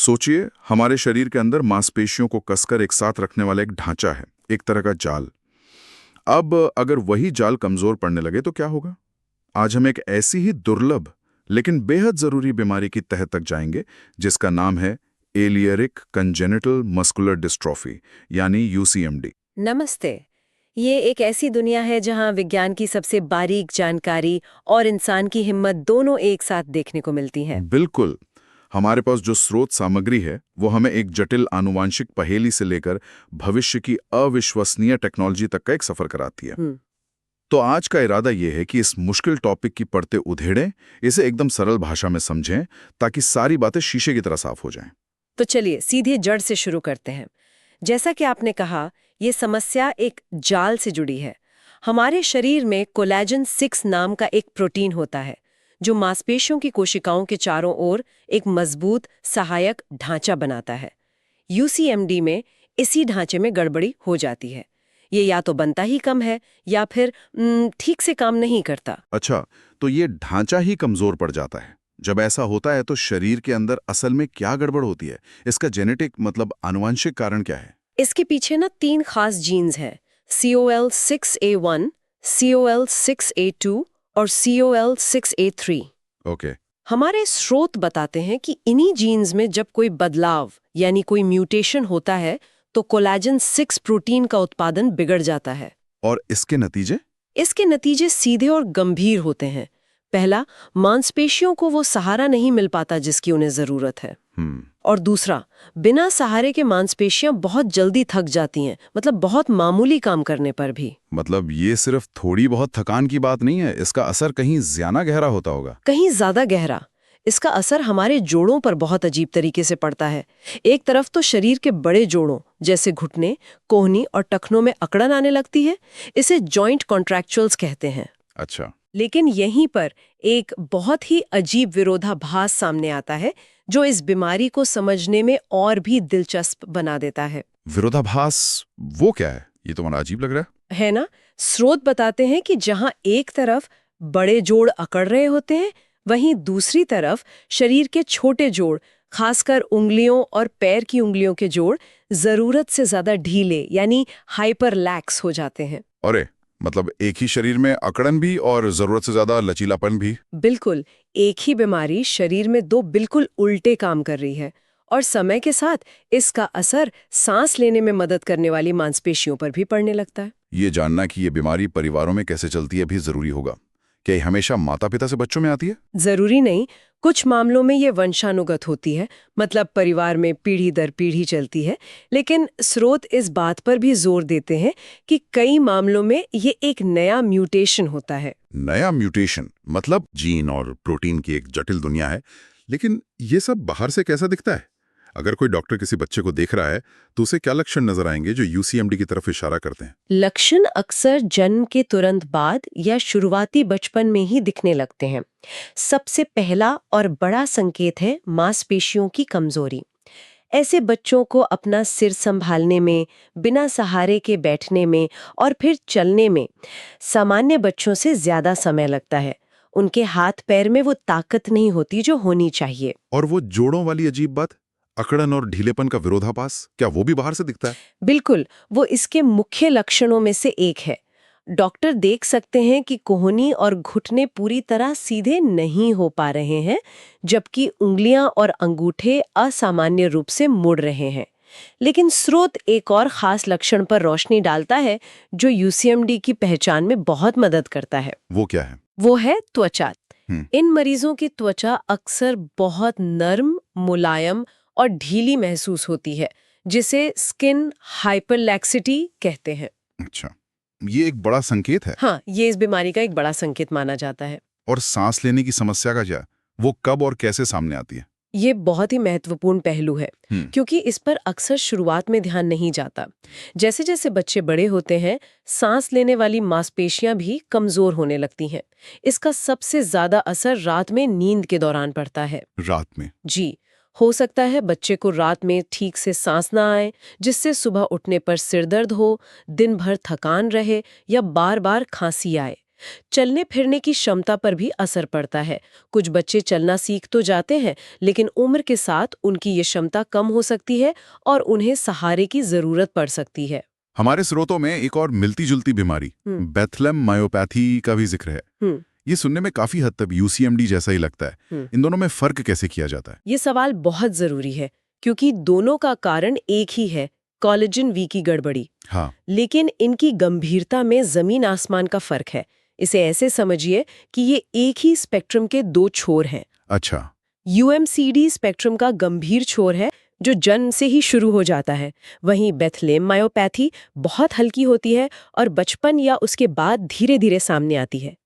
सोचिए, हमारे शरीर के अंदर मांसपेशियों को कसकर एक साथ रखने वाला एक ढांचा है, एक तरह का जाल। अब अगर वही जाल कमजोर पड़ने लगे तो क्या होगा? आज हम एक ऐसी ही दुर्लभ लेकिन बेहद जरूरी बीमारी की तह तक जाएंगे, जिसका नाम है एलियरिक कंजेनिटल मस्कुलर डिस्ट्रॉफी, यानी यूसीएमडी। नमस्ते। ये एक ऐसी दुनिया है जहां विज्ञान की सबसे बारीक जानकारी और इंसान की हिम्मत दोनों एक साथ देखने को मिलती है। बिल्कुल। हमारे पास जो स्रोत सामग्री है वो हमें एक जटिल आनुवांशिक पहेली से लेकर भविष्य की अविश्वसनीय टेक्नोलॉजी तक का एक सफर कराती है। तो आज का इरादा यह है कि इस मुश्किल टॉपिक की परतें उधेड़ें, इसे एकदम सरल भाषा में समझें, ताकि सारी बातें शीशे की तरह साफ हो जाएं। तो चलिए सीधे जड़ से शुरू करते हैं। जैसा कि आपने कहा, ये समस्या एक जाल से जुड़ी है। हमारे शरीर में कोलेजन 6 नाम का एक प्रोटीन होता है, जो मांसपेशियों की कोशिकाओं के चारों ओर एक मजबूत सहायक ढांचा बनाता है। यूसीएमडी में इसी ढांचे में गड़बड़ी हो जाती है। ये या तो बनता ही कम है या फिर ठीक से काम नहीं करता। अच्छा, तो ये ढांचा ही कमजोर पड़ जाता है। जब ऐसा होता है तो शरीर के अंदर असल में क्या गड़बड़ होती है? इसका जेनेटिक मतलब आनुवंशिक कारण क्या है? इसके पीछे ना 3 खास जीन्स हैं, COL6A1, COL6A2 और COL6A3। ओके। हमारे स्रोत बताते हैं कि इन्हीं जीन्स में जब कोई बदलाव यानी कोई म्यूटेशन होता है तो कोलेजन 6 प्रोटीन का उत्पादन बिगड़ जाता है। और इसके नतीजे? इसके नतीजे सीधे और गंभीर होते हैं। पहला, मांसपेशियों को वो सहारा नहीं मिल पाता जिसकी उन्हें जरूरत है। और दूसरा, बिना सहारे के मांसपेशियां बहुत जल्दी थक जाती हैं, मतलब बहुत मामूली काम करने पर भी। मतलब ये सिर्फ थोड़ी बहुत थकान की बात नहीं है, इसका असर कहीं ज्यादा गहरा होता होगा। कहीं ज्यादा गहरा। इसका असर हमारे जोड़ों पर बहुत अजीब तरीके से पड़ता है। एक तरफ तो शरीर के बड़े जोड़ों जैसे घुटने, कोहनी और टखनों में अकड़न आने लगती है। इसे जॉइंट कॉन्ट्रैक्चुअल्स कहते हैं। अच्छा। लेकिन यहीं पर एक बहुत ही अजीब विरोधाभास सामने आता है, जो इस बीमारी को समझने में और भी दिलचस्प बना देता है। विरोधाभास वो क्या है? ये तो बड़ा अजीब लग रहा है ना? स्रोत बताते हैं कि जहां एक तरफ बड़े जोड़ अकड़ रहे होते हैं, वहीं दूसरी तरफ शरीर के छोटे जोड़, खासकर उंगलियों और पैर की उंगलियों के जोड़, जरूरत से ज्यादा ढीले यानी हाइपरलैक्स हो जाते हैं। अरे, मतलब एक ही शरीर में अकड़न भी और जरूरत से ज्यादा लचीलापन भी? बिल्कुल, एक ही बीमारी शरीर में दो बिल्कुल उल्टे काम कर रही है। और समय के साथ इसका असर सांस लेने में मदद करने वाली मांसपेशियों पर भी पड़ने लगता है। ये जानना कि ये बीमारी परिवारों में कैसे चलती है भी जरूरी होगा। क्या ये हमेशा माता पिता से बच्चों में आती है? जरूरी नहीं, कुछ मामलों में ये वंशानुगत होती है, मतलब परिवार में पीढ़ी दर पीढ़ी चलती है। लेकिन स्रोत इस बात पर भी जोर देते हैं कि कई मामलों में ये एक नया म्यूटेशन होता है। नया म्यूटेशन मतलब जीन और प्रोटीन की एक जटिल दुनिया है। लेकिन ये सब बाहर से कैसा दिखता है? अगर कोई डॉक्टर किसी बच्चे को देख रहा है तो उसे क्या लक्षण नजर आएंगे जो यूसीएमडी की तरफ इशारा करते हैं? लक्षण अक्सर जन्म के तुरंत बाद या शुरुआती बचपन में ही दिखने लगते हैं। सबसे पहला और बड़ा संकेत है मांसपेशियों की कमजोरी। ऐसे बच्चों को अपना सिर संभालने में, बिना सहारे के बैठने में और फिर चलने में सामान्य बच्चों से ज्यादा समय लगता है। उनके हाथ पैर में वो ताकत नहीं होती जो होनी चाहिए। और वो जोड़ों वाली अजीब बात, अकड़न और ढीलेपन का विरोधाभास, क्या वो भी बाहर से दिखता है? बिल्कुल, वो इसके मुख्य लक्षणों में से एक है। डॉक्टर देख सकते हैं कि कोहनी और घुटने पूरी तरह सीधे नहीं हो पा रहे हैं, जबकि उंगलियां और अंगूठे असामान्य रूप से मुड़ रहे हैं। लेकिन स्रोत एक और खास लक्षण पर रोशनी डालता है जो यूसीएमडी की पहचान में बहुत मदद करता है। वो क्या है? वो है त्वचा। इन मरीजों की त्वचा अक्सर बहुत नर्म, मुलायम और ढीली महसूस होती है, जिसे स्किन हाइपरलैक्सिटी कहते हैं। अच्छा, ये एक बड़ा संकेत है। हाँ, ये इस बीमारी का एक बड़ा संकेत माना जाता है। और सांस लेने की समस्या का क्या? वो कब और कैसे सामने आती है? ये बहुत ही महत्वपूर्ण पहलू है, क्योंकि इस पर अक्सर शुरुआत में ध्यान नहीं जाता। जैसे जैसे बच्चे बड़े होते हैं, सांस लेने वाली मांसपेशियां भी कमजोर होने लगती हैं। इसका सबसे ज्यादा असर रात में नींद के दौरान पड़ता है। रात में? जी, हो सकता है बच्चे को रात में ठीक से सांस ना आए, जिससे सुबह उठने पर सिर दर्द हो, दिन भर थकान रहे या बार बार खांसी आए। चलने फिरने की क्षमता पर भी असर पड़ता है। कुछ बच्चे चलना सीख तो जाते हैं, लेकिन उम्र के साथ उनकी ये क्षमता कम हो सकती है और उन्हें सहारे की जरूरत पड़ सकती है। हमारे स्रोतों में एक और मिलती-जुलती बीमारी बेथलेम मायोपैथी का भी जिक्र है। हम्म ये सुनने में काफी हद तक यूसीएमडी जैसा ही लगता है। हम्म। इन दोनों में फर्क कैसे किया जाता है? ये सवाल बहुत जरूरी है, क्योंकि दोनों का कारण एक ही है, कोलेजन वी की गड़बड़ी। हाँ। लेकिन इनकी गंभीरता में जमीन आसमान का फर्क है। इसे ऐसे समझिए कि ये एक ही स्पेक्ट्रम के दो छोर हैं। अच्छा। यूएमसीडी स्पेक्ट्रम का गंभीर छोर है, जो जन्म से ही शुरू हो जाता है। वहीं बेथलेम मायोपैथी बहुत हल्की होती है और बचपन या उसके बाद धीरे धीरे सामने आती है।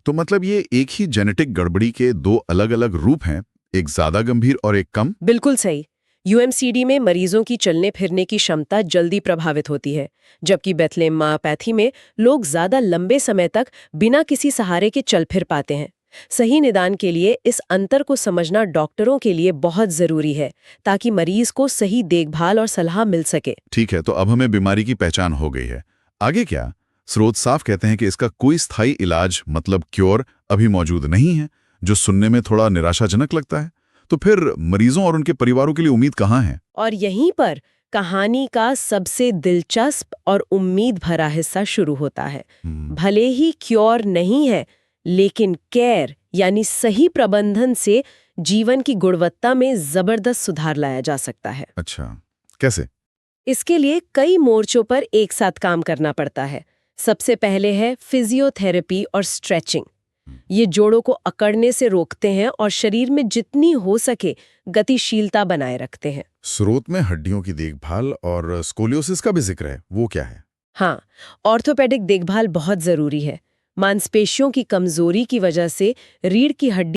तो मतलब ये एक ही जेनेटिक गड़बड़ी के दो अलग-अलग रूप हैं, एक ज्यादा गंभीर और एक कम? बिल्कुल सही। यूएमसीडी में मरीजों की चलने फिरने की क्षमता जल्दी प्रभावित होती है, जबकि बेथलेम मायोपैथी में लोग ज्यादा लंबे समय तक बिना किसी सहारे के चल फिर पाते हैं। सही निदान के लिए इस अंतर को समझना डॉक्टरों के लिए बहुत जरूरी है, ताकि मरीज को सही देखभाल और सलाह मिल सके। ठीक है, तो अब हमें बीमारी की पहचान हो गई है। आगे क्या? स्रोत साफ कहते हैं कि इसका कोई स्थायी इलाज मतलब क्योर अभी मौजूद नहीं है, जो सुनने में थोड़ा निराशाजनक लगता है। तो फिर मरीजों और उनके परिवारों के लिए उम्मीद कहाँ है? और यहीं पर कहानी का सबसे दिलचस्प और उम्मीद भरा हिस्सा शुरू होता है। भले ही क्योर नहीं है, लेकिन केयर यानी सही प्रबंधन से जीवन की गुणवत्ता में जबरदस्त सुधार लाया जा सकता है। अच्छा, कैसे? इसके लिए कई मोर्चों पर एक साथ काम करना पड़ता है। सबसे पहले है फिजियोथेरेपी और स्ट्रेचिंग। ये जोड़ों को अकड़ने से रोकते हैं और शरीर में जितनी हो सके गतिशीलता बनाए रखते हैं। स्रोत में हड्डियों की देखभाल और स्कोलियोसिस का भी जिक्र है, वो क्या है? हाँ, ऑर्थोपेडिक देखभाल बहुत जरूरी है। मांसपेशियों की कमजोरी की वजह से रीढ़ की हड्डी